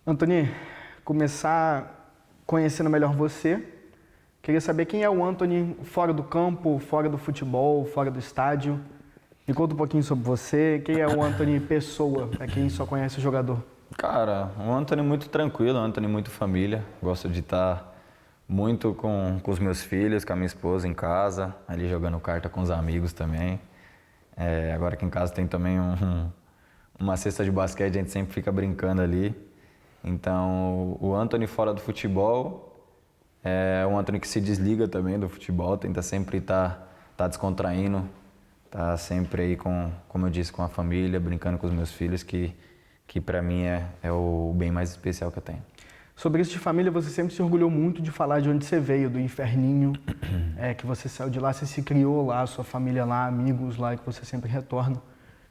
Anthony, começar conhecendo melhor você. Queria saber quem é o Anthony fora do campo, fora do futebol, fora do estádio. Me conta um pouquinho sobre você. Quem é o Anthony pessoa, para quem só conhece o jogador? Cara, um Anthony muito tranquilo, um Anthony muito família. Gosto de estar muito com os meus filhos, com a minha esposa em casa, ali jogando carta com os amigos também. Agora aqui em casa tem também uma cesta de basquete, a gente sempre fica brincando ali. Então, o Anthony fora do futebol é um Anthony que se desliga também do futebol, tenta sempre tá descontraindo, tá sempre aí como eu disse, com a família, brincando com os meus filhos, que para mim é o bem mais especial que eu tenho. Sobre isso de família, você sempre se orgulhou muito de falar de onde você veio, do Inferninho, que você saiu de lá, você se criou lá, sua família lá, amigos lá, que você sempre retorna.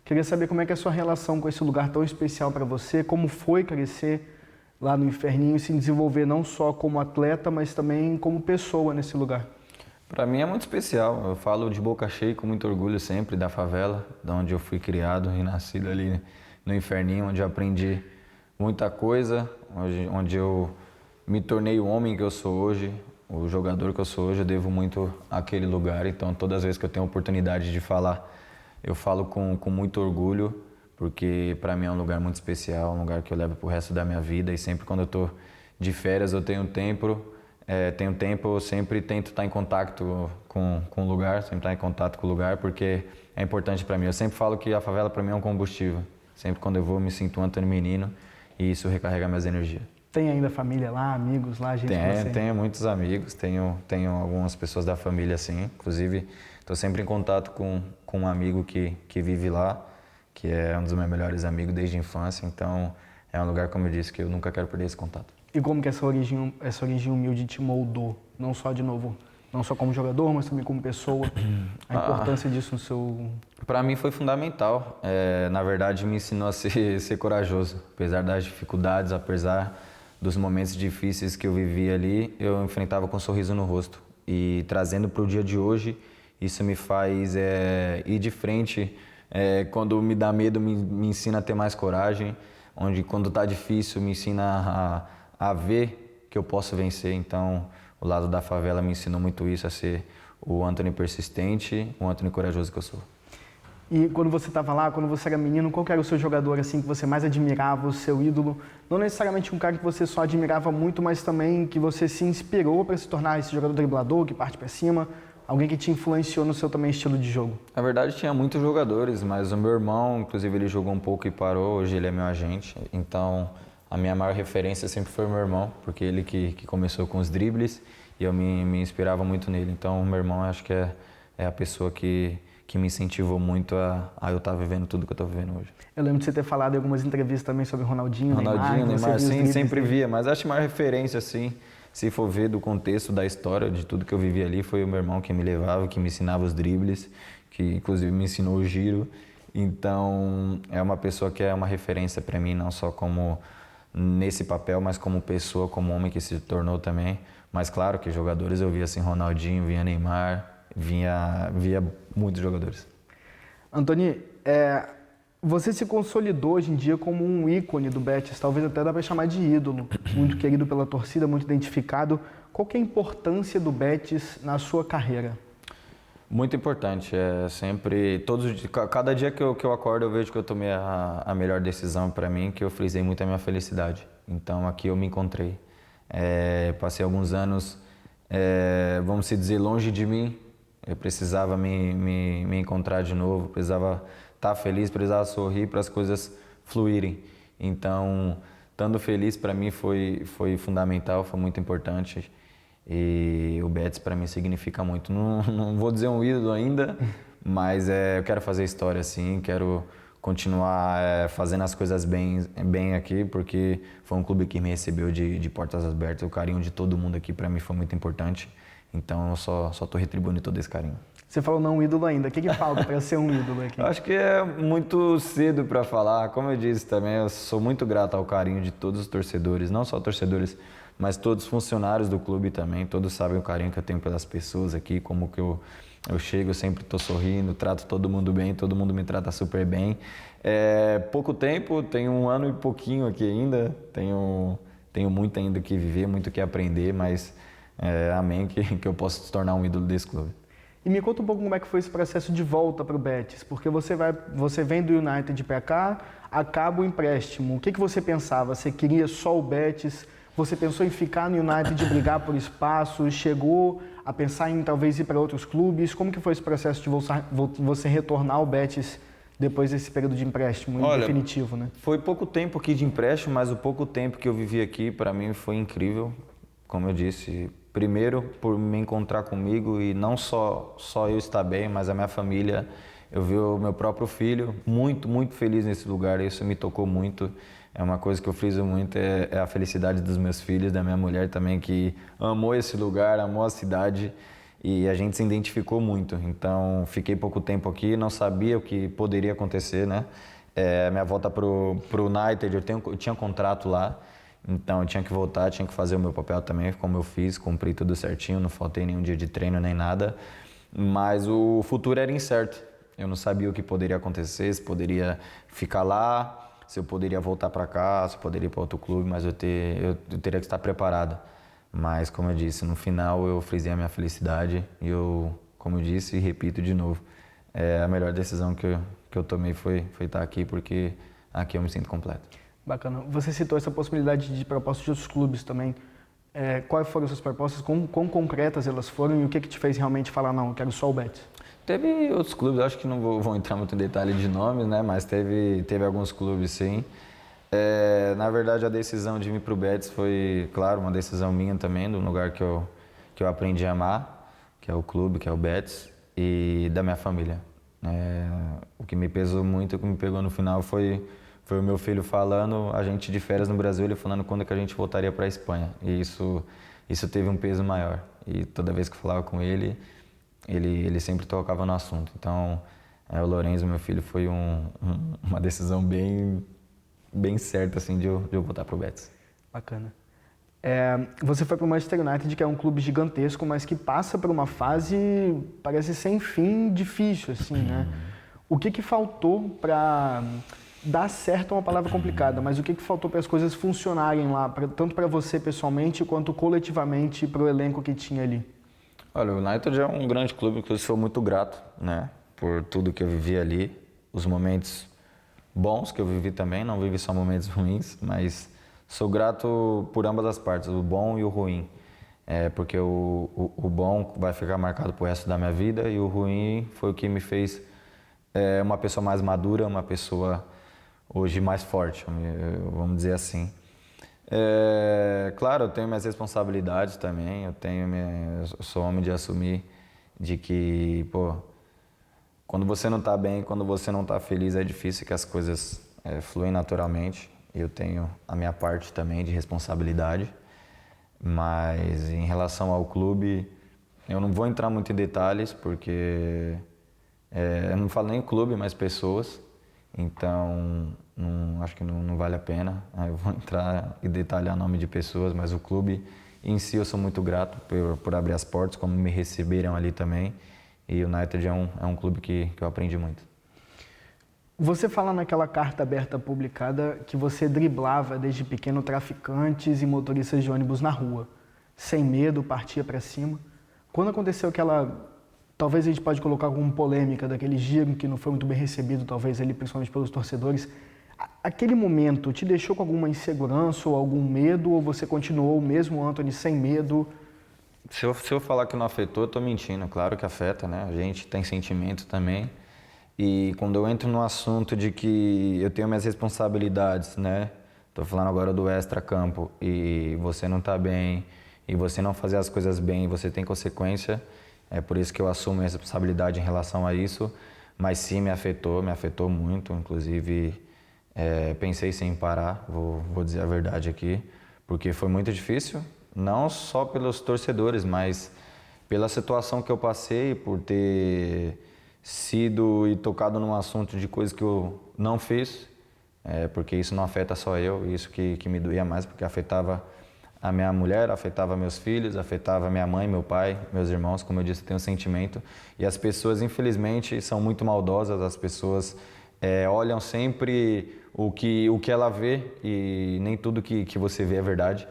Queria saber como é que é a sua relação com esse lugar tão especial para você, como foi crescer lá no Inferninho e se desenvolver não só como atleta, mas também como pessoa nesse lugar. Para mim é muito especial. Eu falo de boca cheia, com muito orgulho sempre da favela, da onde eu fui criado e nascido ali no Inferninho, onde eu aprendi muita coisa, onde eu me tornei o homem que eu sou hoje, o jogador que eu sou hoje. Eu devo muito àquele lugar. Então, todas as vezes que eu tenho a oportunidade de falar, eu falo com muito orgulho, porque para mim é um lugar muito especial, um lugar que eu levo pro resto da minha vida. E sempre quando eu tô de férias, eu tenho tempo, eu sempre tento estar em contato com o lugar, sempre estar em contato com o lugar, porque é importante para mim. Eu sempre falo que a favela para mim é um combustível. Sempre quando eu vou, eu me sinto um Anthony menino e isso recarrega minhas energias. Tem ainda família lá, amigos lá, gente que você... Tenho muitos amigos, tenho algumas pessoas da família assim, inclusive estou sempre em contato com um amigo que vive lá, que é um dos meus melhores amigos desde a infância, então é um lugar, como eu disse, que eu nunca quero perder esse contato. E como que essa origem humilde te moldou? Não só, de novo, não só como jogador, mas também como pessoa. A importância disso no seu... Para mim foi fundamental. Na verdade, me ensinou a ser corajoso. Apesar das dificuldades, apesar dos momentos difíceis que eu vivi ali, eu enfrentava com um sorriso no rosto. E trazendo para o dia de hoje, isso me faz ir de frente. Quando me dá medo, me ensina a ter mais coragem. Onde quando está difícil, me ensina a ver que eu posso vencer. Então, o lado da favela me ensinou muito isso, a ser o Anthony persistente, o Anthony corajoso que eu sou. E quando você estava lá, quando você era menino, qual que era o seu jogador assim que você mais admirava, o seu ídolo? Não necessariamente um cara que você só admirava muito, mas também que você se inspirou para se tornar esse jogador driblador, que parte para cima, alguém que te influenciou no seu também estilo de jogo? Na verdade, tinha muitos jogadores, mas o meu irmão, inclusive, ele jogou um pouco e parou, hoje ele é meu agente. Então, a minha maior referência sempre foi o meu irmão, porque ele que começou com os dribles e eu me inspirava muito nele. Então, o meu irmão acho que é a pessoa que me incentivou muito a eu estar vivendo tudo que eu estou vivendo hoje. Eu lembro de você ter falado em algumas entrevistas também sobre Ronaldinho, Neymar, sim, sempre dele. via, mas acho que a maior referência, assim, se for ver do contexto da história, de tudo que eu vivi ali, foi o meu irmão que me levava, que me ensinava os dribles, que inclusive me ensinou o giro. Então, é uma pessoa que é uma referência para mim, não só como nesse papel, mas como pessoa, como homem que se tornou também. Mas claro que jogadores eu via assim, Ronaldinho, via Neymar, via muitos jogadores. Antony, você se consolidou hoje em dia como um ícone do Betis, talvez até dá para chamar de ídolo, muito querido pela torcida, muito identificado. Qual que é a importância do Betis na sua carreira? Muito importante, sempre, cada dia que eu acordo eu vejo que eu tomei a melhor decisão para mim, que eu frisei muito a minha felicidade. Então aqui eu me encontrei. Passei alguns anos, vamos se dizer, longe de mim. Eu precisava me encontrar de novo, precisava estar feliz, precisava sorrir para as coisas fluírem. Então, estando feliz para mim foi fundamental, foi muito importante. E o Betis para mim significa muito. Não vou dizer um ídolo ainda, mas eu quero fazer história sim, quero continuar fazendo as coisas bem aqui, porque foi um clube que me recebeu de portas abertas. O carinho de todo mundo aqui para mim foi muito importante. Então eu só estou retribuindo todo esse carinho. Você falou não ídolo ainda. O que falta para ser um ídolo aqui? Eu acho que é muito cedo para falar. Como eu disse também, eu sou muito grato ao carinho de todos os torcedores, não só torcedores, mas todos os funcionários do clube também. Todos sabem o carinho que eu tenho pelas pessoas aqui, como que eu Eu chego, eu sempre estou sorrindo, trato todo mundo bem, todo mundo me trata super bem. Pouco tempo, tenho 1 ano e pouquinho aqui ainda, tenho muito ainda que viver, muito que aprender, mas amém que eu possa se tornar um ídolo desse clube. E me conta um pouco como é que foi esse processo de volta para o Betis, porque você vem do United para cá, acaba o empréstimo. O que você pensava? Você queria só o Betis? Você pensou em ficar no United, de brigar por espaço? Chegou a pensar em talvez ir para outros clubes? Como que foi esse processo de você retornar ao Betis depois desse período de empréstimo definitivo, né? Foi pouco tempo aqui de empréstimo, mas o pouco tempo que eu vivi aqui, para mim, foi incrível. Como eu disse, primeiro por me encontrar comigo e não só eu estar bem, mas a minha família. Eu vi o meu próprio filho muito feliz nesse lugar, isso me tocou muito. É uma coisa que eu friso muito, é a felicidade dos meus filhos, da minha mulher também, que amou esse lugar, amou a cidade e a gente se identificou muito. Então, fiquei pouco tempo aqui, não sabia o que poderia acontecer, né? Minha volta pro United, eu tinha contrato lá, então eu tinha que voltar, tinha que fazer o meu papel também, como eu fiz, cumpri tudo certinho, não faltei nenhum dia de treino nem nada, mas o futuro era incerto. Eu não sabia o que poderia acontecer, se poderia ficar lá, se eu poderia voltar para cá, se eu poderia ir para outro clube, mas eu teria que estar preparado. Mas, como eu disse, no final eu frisei a minha felicidade e eu, como eu disse e repito de novo, a melhor decisão que eu tomei foi estar aqui, porque aqui eu me sinto completo. Bacana. Você citou essa possibilidade de propostas de outros clubes também. Quais foram as suas propostas? Quão concretas elas foram e o que te fez realmente falar, não, eu quero só o Betis? Teve outros clubes, acho que não vou entrar muito em detalhe de nomes, né? Mas teve alguns clubes, sim. Na verdade, a decisão de vir para o Betis foi, claro, uma decisão minha também, do lugar que eu aprendi a amar, que é o clube, que é o Betis, e da minha família. O que me pesou muito, o que me pegou no final foi o meu filho falando, a gente de férias no Brasil, ele falando quando é que a gente voltaria para a Espanha. E isso teve um peso maior. E toda vez que eu falava com ele sempre tocava no assunto. Então, o Lorenzo, meu filho, foi uma decisão bem certa assim, de eu voltar para o Betis. Bacana. Você foi para o Manchester United, que é um clube gigantesco, mas que passa por uma fase, parece sem fim, difícil, assim, né? O que faltou para dar certo é uma palavra complicada, mas o que faltou para as coisas funcionarem lá, tanto para você pessoalmente, quanto coletivamente para o elenco que tinha ali? Olha, o United é um grande clube que eu sou muito grato, né, por tudo que eu vivi ali, os momentos bons que eu vivi também, não vivi só momentos ruins, mas sou grato por ambas as partes, o bom e o ruim, porque o bom vai ficar marcado pro resto da minha vida e o ruim foi o que me fez uma pessoa mais madura, uma pessoa hoje mais forte, vamos dizer assim. Claro, eu tenho minhas responsabilidades também, eu sou homem de assumir de que, quando você não está bem, quando você não está feliz, é difícil que as coisas fluem naturalmente. Eu tenho a minha parte também de responsabilidade, mas em relação ao clube, eu não vou entrar muito em detalhes, porque eu não falo nem clube, mas pessoas. Então, acho que não vale a pena. Eu vou entrar e detalhar o nome de pessoas, mas o clube em si eu sou muito grato por abrir as portas, como me receberam ali também. E o United é um clube que eu aprendi muito. Você fala naquela carta aberta publicada que você driblava desde pequeno traficantes e motoristas de ônibus na rua. Sem medo, partia para cima. Quando aconteceu talvez a gente pode colocar como polêmica daquele giro que não foi muito bem recebido, talvez ali principalmente pelos torcedores, aquele momento te deixou com alguma insegurança ou algum medo, ou você continuou mesmo, Anthony, sem medo? Se eu falar que não afetou, eu tô mentindo. Claro que afeta, né? A gente tem sentimento também. E quando eu entro no assunto de que eu tenho minhas responsabilidades, né? Tô falando agora do extra-campo, e você não tá bem, e você não fazer as coisas bem, e você tem consequência. É por isso que eu assumo a responsabilidade em relação a isso. Mas sim, me afetou muito. Inclusive, pensei sim em parar, vou dizer a verdade aqui, porque foi muito difícil, não só pelos torcedores, mas pela situação que eu passei, por ter sido e tocado num assunto de coisas que eu não fiz, porque isso não afeta só eu, isso que me doía mais, porque afetava a minha mulher, afetava meus filhos, afetava minha mãe, meu pai, meus irmãos. Como eu disse, eu tenho um sentimento. E as pessoas, infelizmente, são muito maldosas. As pessoas olham sempre o que ela vê e nem tudo que você vê é verdade.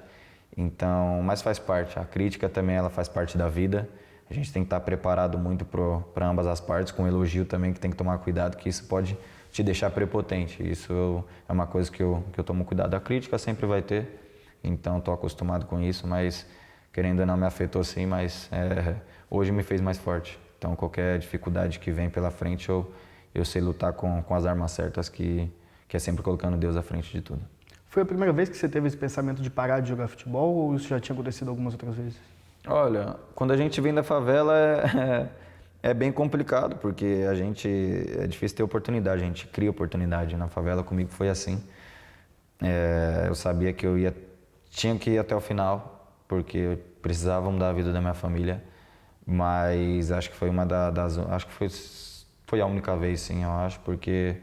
Então, mas faz parte. A crítica também ela faz parte da vida. A gente tem que estar preparado muito para ambas as partes, com elogio também, que tem que tomar cuidado, que isso pode te deixar prepotente. Isso é uma coisa que eu tomo cuidado. A crítica sempre vai ter. Então, estou acostumado com isso, mas querendo ou não me afetou sim, mas hoje me fez mais forte. Então, qualquer dificuldade que vem pela frente, eu sei lutar com as armas certas, que é sempre colocando Deus à frente de tudo. Foi a primeira vez que você teve esse pensamento de parar de jogar futebol ou isso já tinha acontecido algumas outras vezes? Olha, quando a gente vem da favela é bem complicado, porque é difícil ter oportunidade, a gente cria oportunidade. Na favela comigo foi assim. Eu sabia que tinha que ir até o final, porque precisava mudar a vida da minha família, mas acho que foi acho que foi a única vez, sim, eu acho, porque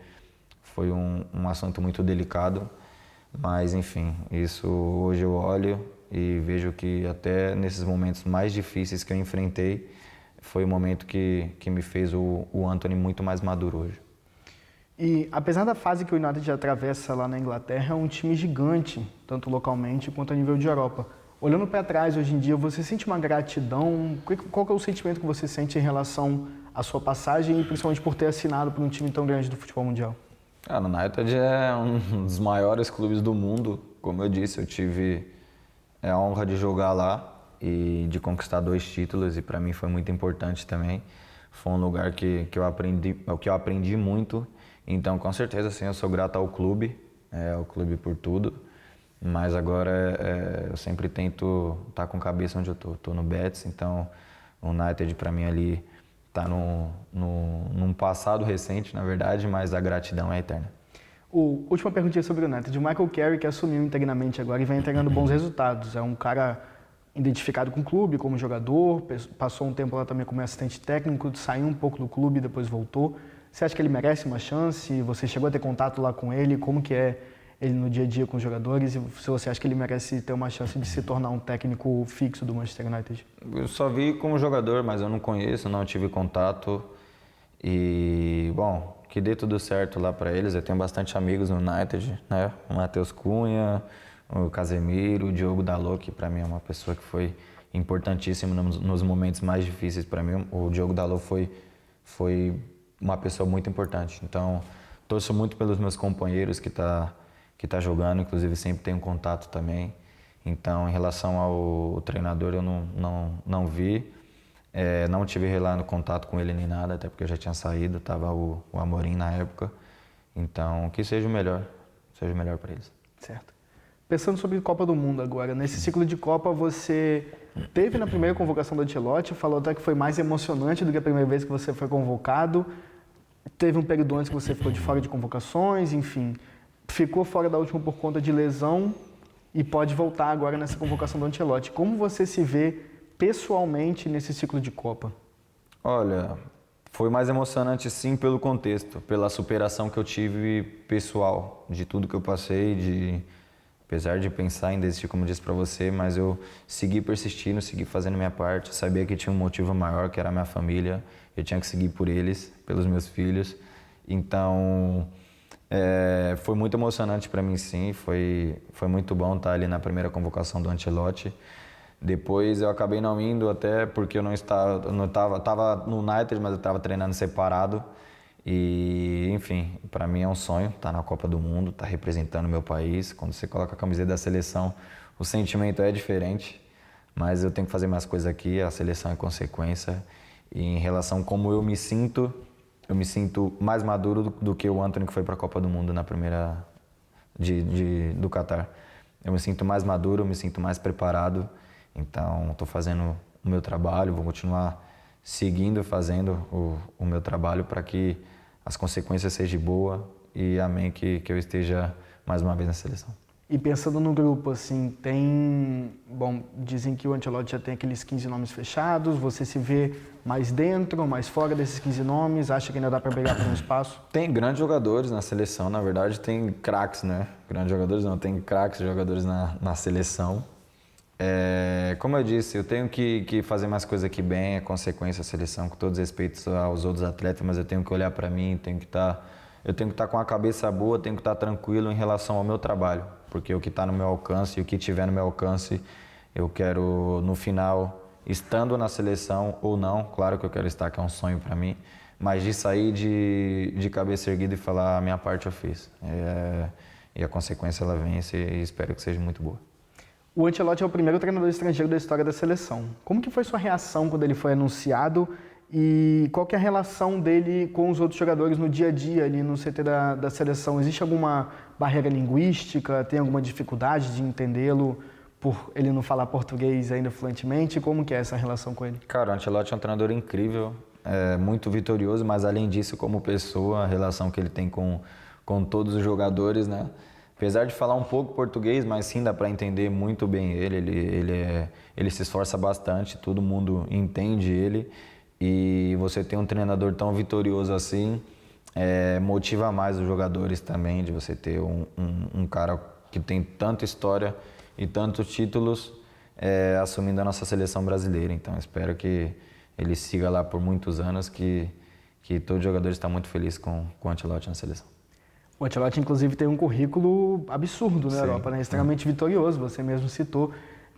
foi um assunto muito delicado, mas enfim, isso hoje eu olho e vejo que até nesses momentos mais difíceis que eu enfrentei, foi o momento que me fez o Antony muito mais maduro hoje. E apesar da fase que o United atravessa lá na Inglaterra, é um time gigante, tanto localmente quanto a nível de Europa. Olhando para trás hoje em dia, você sente uma gratidão? Qual que é o sentimento que você sente em relação à sua passagem e principalmente por ter assinado por um time tão grande do futebol mundial? O United é um dos maiores clubes do mundo. Como eu disse, eu tive a honra de jogar lá e de conquistar 2 títulos, e para mim foi muito importante também. Foi um lugar que eu aprendi muito. Então, com certeza, sim, eu sou grato ao clube por tudo, mas agora eu sempre tento estar com a cabeça onde eu tô no Betis, então o United para mim ali está num passado recente, na verdade, mas a gratidão é eterna. Última perguntinha sobre o United. O Michael Carrick que assumiu internamente agora e vem entregando bons resultados. É um cara identificado com o clube como jogador, passou um tempo lá também como assistente técnico, saiu um pouco do clube e depois voltou. Você acha que ele merece uma chance? Você chegou a ter contato lá com ele? Como que é ele no dia a dia com os jogadores? E se você acha que ele merece ter uma chance de se tornar um técnico fixo do Manchester United? Eu só vi como jogador, mas eu não conheço, não tive contato. E, bom, que dê tudo certo lá para eles. Eu tenho bastante amigos no United, né? O Matheus Cunha, o Casemiro, o Diogo Dalot, que para mim é uma pessoa que foi importantíssima nos momentos mais difíceis para mim. O Diogo Dalot foi uma pessoa muito importante. Então, torço muito pelos meus companheiros que tá jogando, inclusive sempre tenho contato também. Então, em relação ao treinador, eu não vi, não tive lá no contato com ele nem nada, até porque eu já tinha saído, estava o Amorim na época. Então, que seja o melhor para eles. Certo. Pensando sobre Copa do Mundo agora, nesse ciclo de Copa você teve na primeira convocação do Ancelotti, falou até que foi mais emocionante do que a primeira vez que você foi convocado. Teve um período antes que você ficou de fora de convocações, enfim. Ficou fora da última por conta de lesão e pode voltar agora nessa convocação do Ancelotti. Como você se vê pessoalmente nesse ciclo de Copa? Olha, foi mais emocionante sim pelo contexto, pela superação que eu tive pessoal, de tudo que eu passei, apesar de pensar em desistir, como eu disse para você, mas eu segui persistindo, segui fazendo minha parte, sabia que tinha um motivo maior, que era a minha família, eu tinha que seguir por eles, pelos meus filhos. Então, foi muito emocionante para mim sim, foi muito bom estar ali na primeira convocação do Ancelotti. Depois eu acabei não indo, até porque eu estava no United, mas eu estava treinando separado. E, enfim, para mim é um sonho estar na Copa do Mundo, estar representando o meu país. Quando você coloca a camiseta da seleção, o sentimento é diferente, mas eu tenho que fazer mais coisas aqui, a seleção é consequência. E em relação a como eu me sinto mais maduro do que o Antony que foi para a Copa do Mundo na primeira do Qatar. Eu me sinto mais maduro, eu me sinto mais preparado, então estou fazendo o meu trabalho, vou continuar seguindo fazendo o meu trabalho para que as consequências sejam boas e amém que eu esteja mais uma vez na seleção. E pensando no grupo, assim, dizem que o Ancelotti já tem aqueles 15 nomes fechados, você se vê mais dentro, mais fora desses 15 nomes, acha que ainda dá para brigar por um espaço? Tem grandes jogadores na seleção, na verdade tem craques, né? Grandes jogadores não, tem craques jogadores na seleção. Como eu disse, eu tenho que fazer mais coisas aqui bem, é consequência da seleção, com todos os respeitos aos outros atletas, mas eu tenho que olhar para mim, eu tenho que estar com a cabeça boa, tenho que estar tranquilo em relação ao meu trabalho, porque o que está no meu alcance e o que tiver no meu alcance, eu quero, no final, estando na seleção ou não, claro que eu quero estar, que é um sonho para mim, mas de sair de cabeça erguida e falar, a minha parte eu fiz. E a consequência ela vence e espero que seja muito boa. O Ancelotti é o primeiro treinador estrangeiro da história da seleção. Como que foi sua reação quando ele foi anunciado e qual que é a relação dele com os outros jogadores no dia a dia ali no CT da seleção? Existe alguma barreira linguística? Tem alguma dificuldade de entendê-lo por ele não falar português ainda fluentemente? Como que é essa relação com ele? Cara, o Ancelotti é um treinador incrível, muito vitorioso, mas além disso, como pessoa, a relação que ele tem com todos os jogadores, né? Apesar de falar um pouco português, mas sim dá para entender muito bem ele se esforça bastante, todo mundo entende ele e você ter um treinador tão vitorioso assim motiva mais os jogadores também, de você ter um cara que tem tanta história e tantos títulos assumindo a nossa seleção brasileira. Então espero que ele siga lá por muitos anos, que todos os jogadores estão muito felizes com o Ancelotti na seleção. O Ancelotti, inclusive, tem um currículo absurdo na Europa, né? Extremamente vitorioso, você mesmo citou.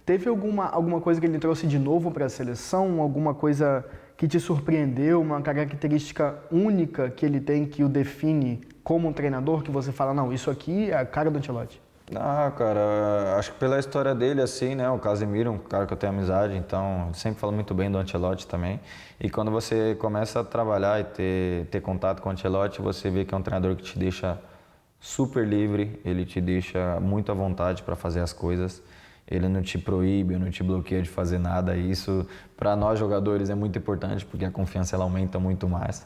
Teve alguma coisa que ele trouxe de novo para a seleção? Alguma coisa que te surpreendeu? Uma característica única que ele tem que o define como um treinador? Que você fala, não, isso aqui é a cara do Ancelotti. Cara, acho que pela história dele, assim, né? O Casemiro, um cara que eu tenho amizade, então sempre falo muito bem do Ancelotti também. E quando você começa a trabalhar e ter contato com o Ancelotti, você vê que é um treinador que te deixa super livre, ele te deixa muito à vontade para fazer as coisas. Ele não te proíbe, não te bloqueia de fazer nada. E isso, para nós jogadores, é muito importante, porque a confiança ela aumenta muito mais.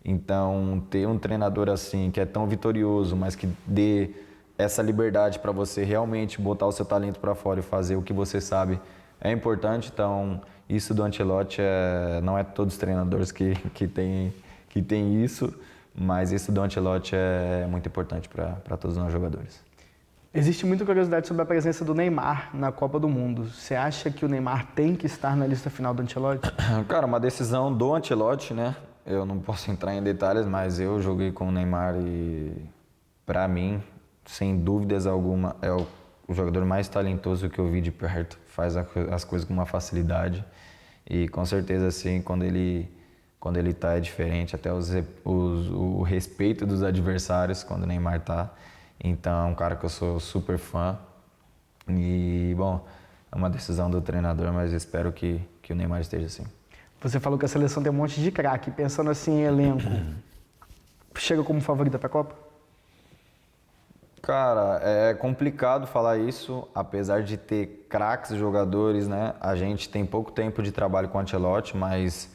Então, ter um treinador assim, que é tão vitorioso, mas que dê essa liberdade para você realmente botar o seu talento para fora e fazer o que você sabe é importante. Então, isso do Ancelotti não é todos os treinadores que tem isso, mas isso do Ancelotti é muito importante para todos nós jogadores. Existe muita curiosidade sobre a presença do Neymar na Copa do Mundo. Você acha que o Neymar tem que estar na lista final do Ancelotti? Cara, uma decisão do Ancelotti, né? Eu não posso entrar em detalhes, mas eu joguei com o Neymar e, para mim, sem dúvidas alguma, é o jogador mais talentoso que eu vi de perto. Faz as coisas com uma facilidade e com certeza assim, quando ele tá é diferente, até o respeito dos adversários quando o Neymar tá. Então é um cara que eu sou super fã e, bom, é uma decisão do treinador, mas eu espero que o Neymar esteja assim. Você falou que a seleção tem um monte de craque, pensando assim em elenco, chega como favorita para a Copa? Cara, é complicado falar isso, apesar de ter craques jogadores, né? A gente tem pouco tempo de trabalho com o Ancelotti, mas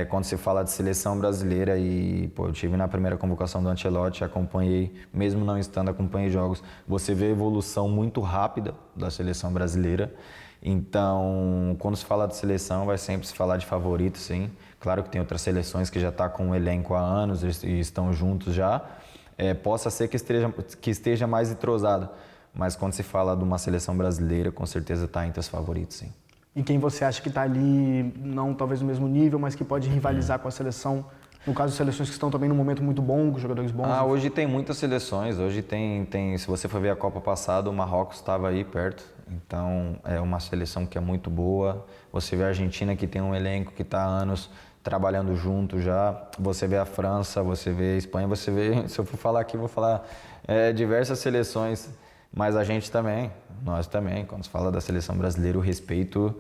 quando se fala de seleção brasileira e, eu tive na primeira convocação do Ancelotti, acompanhei, mesmo não estando, acompanhei jogos, você vê a evolução muito rápida da seleção brasileira. Então, quando se fala de seleção, vai sempre se falar de favorito, sim. Claro que tem outras seleções que já estão com o elenco há anos e estão juntos já. Possa ser que esteja mais entrosada, mas quando se fala de uma seleção brasileira, com certeza está entre os favoritos, sim. E quem você acha que está ali, não talvez no mesmo nível, mas que pode rivalizar com a seleção? No caso, seleções que estão também num momento muito bom, com jogadores bons? Hoje tem muitas seleções. Hoje tem, se você for ver a Copa passada, o Marrocos estava aí perto. Então, é uma seleção que é muito boa. Você vê a Argentina, que tem um elenco que está há anos trabalhando junto já. Você vê a França, você vê a Espanha, você vê, se eu for falar aqui, vou falar diversas seleções, mas a gente também, nós também, quando se fala da seleção brasileira, o respeito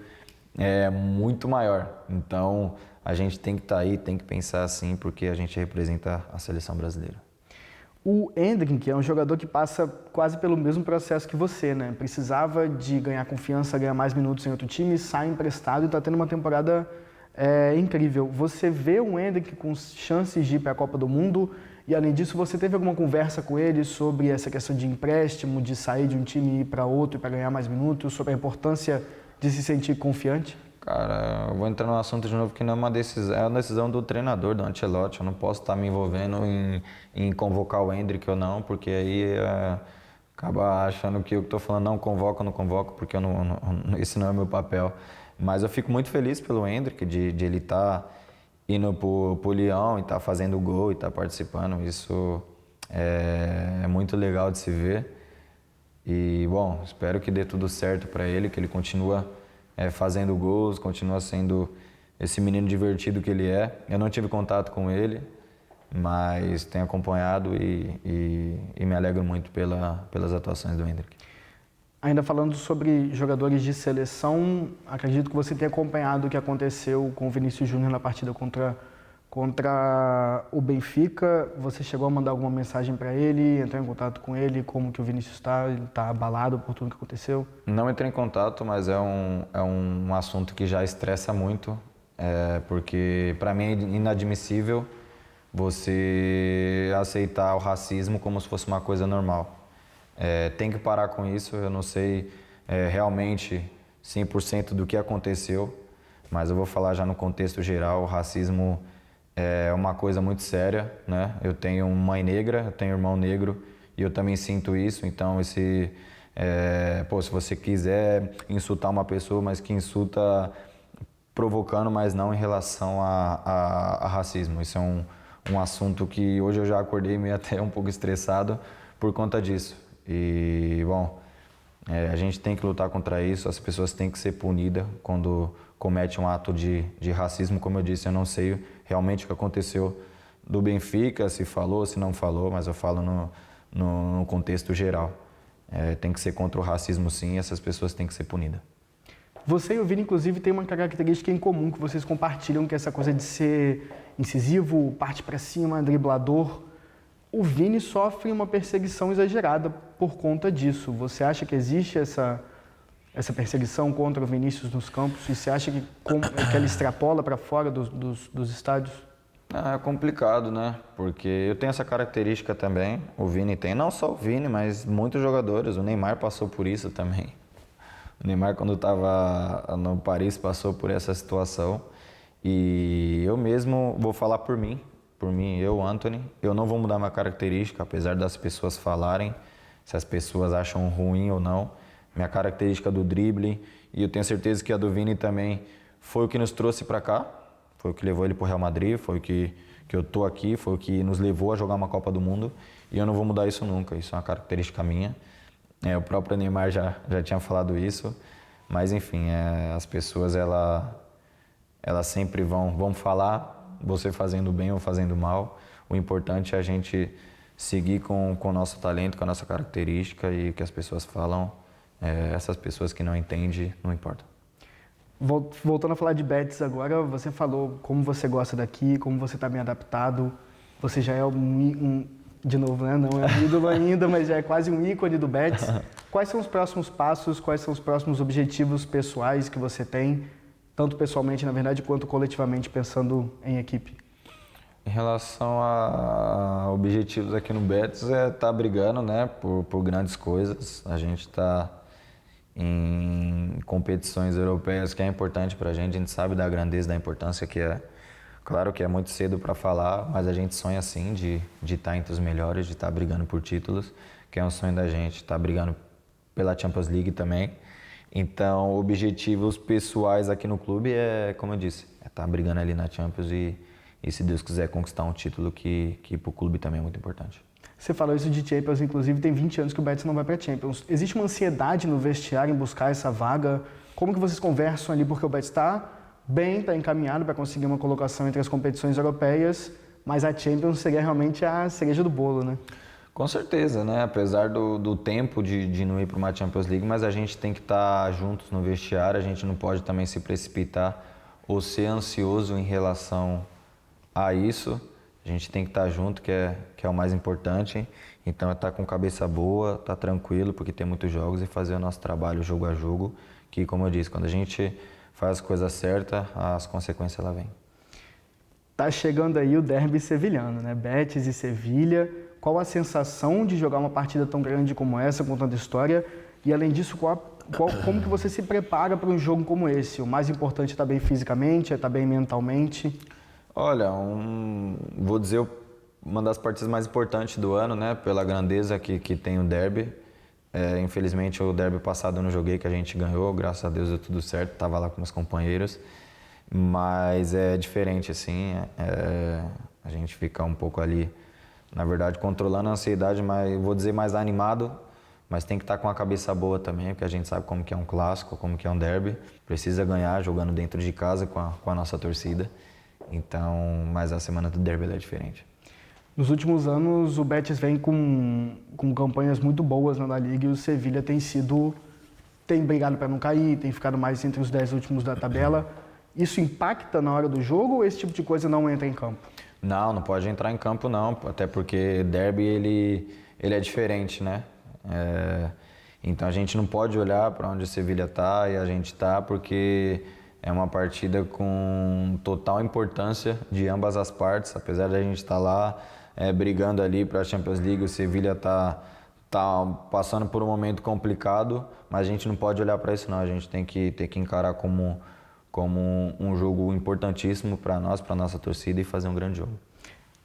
é muito maior. Então, a gente tem que estar aí, tem que pensar assim, porque a gente representa a seleção brasileira. O Endrick é um jogador que passa quase pelo mesmo processo que você, né? Precisava de ganhar confiança, ganhar mais minutos em outro time, sai emprestado e está tendo uma temporada incrível. Você vê o Endrick com chances de ir para a Copa do Mundo e, além disso, você teve alguma conversa com ele sobre essa questão de empréstimo, de sair de um time e ir para outro para ganhar mais minutos, sobre a importância de se sentir confiante? Cara, eu vou entrar no assunto de novo que não é uma decisão, é uma decisão do treinador, do Ancelotti. Eu não posso estar me envolvendo em convocar o Endrick ou não, porque aí acaba achando que eu estou falando não convoco, não convoco, porque esse não é o meu papel. Mas eu fico muito feliz pelo Endrick, de ele estar indo pro Leão e estar fazendo gol e estar participando. Isso é muito legal de se ver. E, bom, espero que dê tudo certo para ele, que ele continue fazendo gols, continua sendo esse menino divertido que ele é. Eu não tive contato com ele, mas tenho acompanhado e me alegro muito pelas atuações do Endrick. Ainda falando sobre jogadores de seleção, acredito que você tenha acompanhado o que aconteceu com o Vinícius Júnior na partida contra o Benfica. Você chegou a mandar alguma mensagem para ele, entrar em contato com ele, como que o Vinícius está? Ele está abalado por tudo que aconteceu? Não entrei em contato, mas é um assunto que já estressa muito, porque para mim é inadmissível você aceitar o racismo como se fosse uma coisa normal. Tem que parar com isso. Eu não sei realmente 100% do que aconteceu, mas eu vou falar já no contexto geral. O racismo é uma coisa muito séria, né? Eu tenho mãe negra, eu tenho irmão negro e eu também sinto isso. Então, se você quiser insultar uma pessoa, mas que insulta provocando, mas não em relação a racismo. Isso é um assunto que hoje eu já acordei meio até um pouco estressado por conta disso. E, bom, a gente tem que lutar contra isso, as pessoas têm que ser punidas quando cometem um ato de racismo. Como eu disse, eu não sei realmente o que aconteceu do Benfica, se falou, se não falou, mas eu falo no contexto geral. Tem que ser contra o racismo, sim, e essas pessoas têm que ser punidas. Você e o Vini, inclusive, tem uma característica em comum que vocês compartilham, que é essa coisa de ser incisivo, parte para cima, driblador. O Vini sofre uma perseguição exagerada por conta disso. Você acha que existe essa perseguição contra o Vinícius nos campos? E você acha que ele extrapola para fora dos estádios? É complicado, né? Porque eu tenho essa característica também, o Vini tem. Não só o Vini, mas muitos jogadores. O Neymar passou por isso também. O Neymar, quando estava no Paris, passou por essa situação. E eu mesmo vou falar por mim, eu, Anthony, eu não vou mudar minha característica, apesar das pessoas falarem, se as pessoas acham ruim ou não. Minha característica do drible, e eu tenho certeza que a do Vini também foi o que nos trouxe para cá, foi o que levou ele para o Real Madrid, foi o que eu tô aqui, foi o que nos levou a jogar uma Copa do Mundo, e eu não vou mudar isso nunca, isso é uma característica minha. O próprio Neymar já tinha falado isso, mas enfim, as pessoas elas sempre vão falar, você fazendo bem ou fazendo mal. O importante é a gente seguir com o nosso talento, com a nossa característica, e que as pessoas falam, essas pessoas que não entendem, não importa. Voltando a falar de Betis agora, você falou como você gosta daqui, como você está bem adaptado. Você já é de novo, né? Não é um ídolo ainda, mas já é quase um ícone do Betis. Quais são os próximos passos, quais são os próximos objetivos pessoais que você tem, tanto pessoalmente, na verdade, quanto coletivamente, pensando em equipe? Em relação a objetivos aqui no Betis, tá brigando, né, por grandes coisas. A gente está em competições europeias, que é importante para a gente sabe da grandeza, da importância que é. Claro que é muito cedo para falar, mas a gente sonha sim de estar entre os melhores, de estar brigando por títulos, que é um sonho da gente, estar brigando pela Champions League também. Então, objetivos pessoais aqui no clube como eu disse, estar brigando ali na Champions e se Deus quiser conquistar um título que para o clube também é muito importante. Você falou isso de Champions, inclusive tem 20 anos que o Betis não vai para Champions. Existe uma ansiedade no vestiário em buscar essa vaga? Como que vocês conversam ali? Porque o Betis está bem, está encaminhado para conseguir uma colocação entre as competições europeias, mas a Champions seria realmente a cereja do bolo, né? Com certeza, né? Apesar do tempo de não ir para uma Champions League, mas a gente tem que estar juntos no vestiário, a gente não pode também se precipitar ou ser ansioso em relação a isso. A gente tem que estar junto, que é o mais importante. Então é estar com cabeça boa, estar tranquilo, porque tem muitos jogos, e fazer o nosso trabalho jogo a jogo, que, como eu disse, quando a gente faz as coisas certas, as consequências lá vêm. Tá chegando aí o derby sevilhano, né? Betis e Sevilha. Qual a sensação de jogar uma partida tão grande como essa, com tanta história? E além disso, como que você se prepara para um jogo como esse? O mais importante é estar bem fisicamente, é estar bem mentalmente? Olha, vou dizer uma das partidas mais importantes do ano, né? Pela grandeza que tem o derby. Infelizmente o derby passado eu não joguei, que a gente ganhou, graças a Deus deu tudo certo, estava lá com meus companheiros. Mas é diferente assim, a gente fica um pouco ali, na verdade, controlando a ansiedade, mas eu vou dizer mais animado, mas tem que estar com a cabeça boa também, porque a gente sabe como que é um clássico, como que é um derby. Precisa ganhar jogando dentro de casa com a nossa torcida. Então, mas a semana do derby é diferente. Nos últimos anos, o Betis vem com campanhas muito boas na La Liga e o Sevilha tem brigado para não cair, tem ficado mais entre os 10 últimos da tabela. Isso impacta na hora do jogo ou esse tipo de coisa não entra em campo? Não pode entrar em campo não, até porque derby ele é diferente, né? Então a gente não pode olhar para onde o Sevilha está e a gente está, porque é uma partida com total importância de ambas as partes, apesar de a gente estar lá brigando ali para a Champions League, o Sevilha tá passando por um momento complicado, mas a gente não pode olhar para isso não, a gente tem que encarar como um jogo importantíssimo para nós, para nossa torcida, e fazer um grande jogo.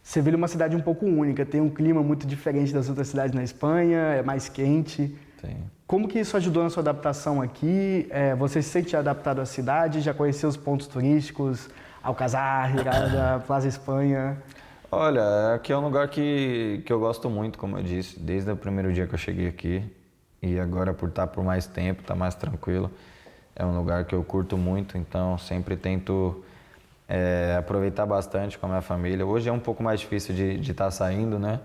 Sevilha é uma cidade um pouco única, tem um clima muito diferente das outras cidades na Espanha, é mais quente. Sim. Como que isso ajudou na sua adaptação aqui? Você se sente adaptado à cidade? Já conheceu os pontos turísticos? Alcazar, Irada, Plaza Espanha? Olha, aqui é um lugar que eu gosto muito, como eu disse, desde o primeiro dia que eu cheguei aqui. E agora por estar por mais tempo, tá mais tranquilo. É um lugar que eu curto muito, então sempre tento aproveitar bastante com a minha família. Hoje é um pouco mais difícil de estar saindo, né?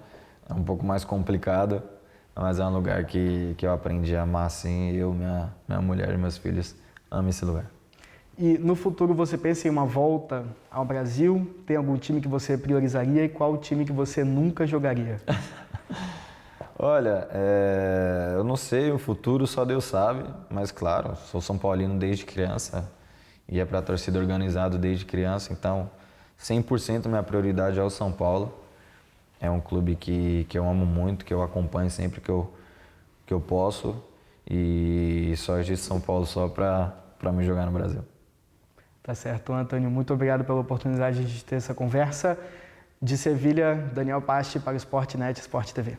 É um pouco mais complicado, mas é um lugar que eu aprendi a amar assim. Eu, minha mulher e meus filhos amam esse lugar. E no futuro você pensa em uma volta ao Brasil? Tem algum time que você priorizaria e qual time que você nunca jogaria? Olha, eu não sei, o futuro só Deus sabe, mas claro, sou São Paulino desde criança, ia para a torcida organizado desde criança, então 100% minha prioridade é o São Paulo. É um clube que eu amo muito, que eu acompanho sempre que eu posso, e só existe São Paulo só para me jogar no Brasil. Tá certo, Antônio. Muito obrigado pela oportunidade de ter essa conversa. De Sevilha, Daniel Paste para o Sportnet, Sport TV.